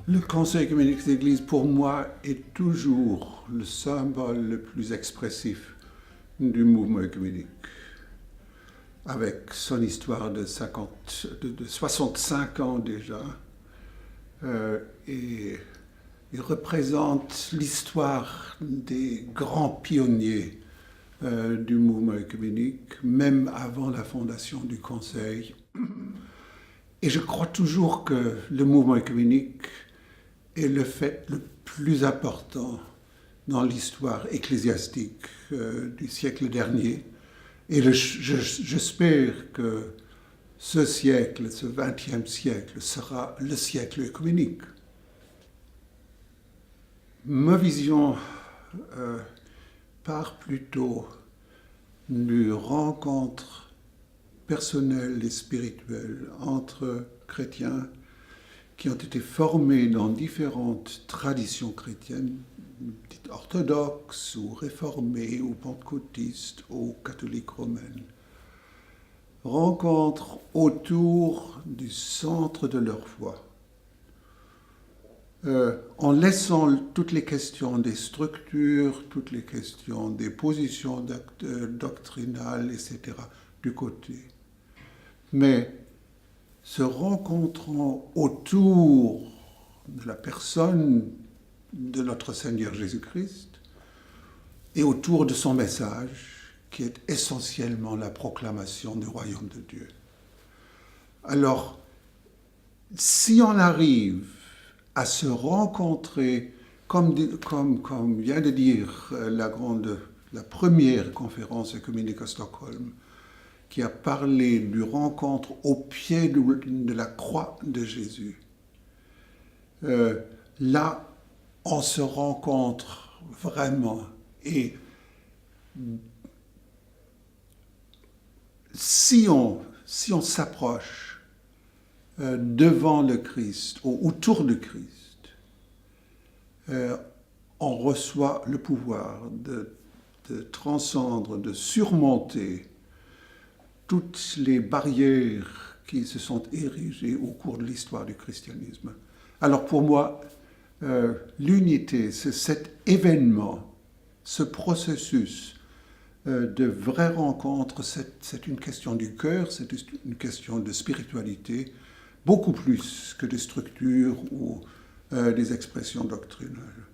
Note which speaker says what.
Speaker 1: Le Conseil œcuménique d'Église, pour moi, est toujours le symbole le plus expressif du mouvement œcuménique. Avec son histoire de 65 ans déjà, et il représente l'histoire des grands pionniers du mouvement œcuménique, même avant la fondation du Conseil. Et je crois toujours que le mouvement œcuménique est le fait le plus important dans l'histoire ecclésiastique du siècle dernier. Et j'espère que ce siècle, ce XXe siècle, sera le siècle œcuménique. Ma vision part plutôt d'une rencontre personnelle et spirituelle entre chrétiens qui ont été formés dans différentes traditions chrétiennes, dites orthodoxes ou réformées ou pentecôtistes ou catholiques romaines. Rencontre autour du centre de leur foi. En laissant toutes les questions des structures, toutes les questions des positions doctrinales, etc., du côté. Mais se rencontrant autour de la personne de notre Seigneur Jésus-Christ et autour de son message, qui est essentiellement la proclamation du royaume de Dieu. Alors, si on arrive à se rencontrer, comme vient de dire la première conférence œcuménique à Stockholm, qui a parlé du rencontre au pied de la croix de Jésus. Là, on se rencontre vraiment. Et si on s'approche devant le Christ, ou autour du Christ, on reçoit le pouvoir de transcendre, de surmonter toutes les barrières qui se sont érigées au cours de l'histoire du christianisme. Alors pour moi, l'unité, c'est cet événement, ce processus de vraie rencontre, c'est une question du cœur, c'est une question de spiritualité, beaucoup plus que de structure ou des expressions doctrinales.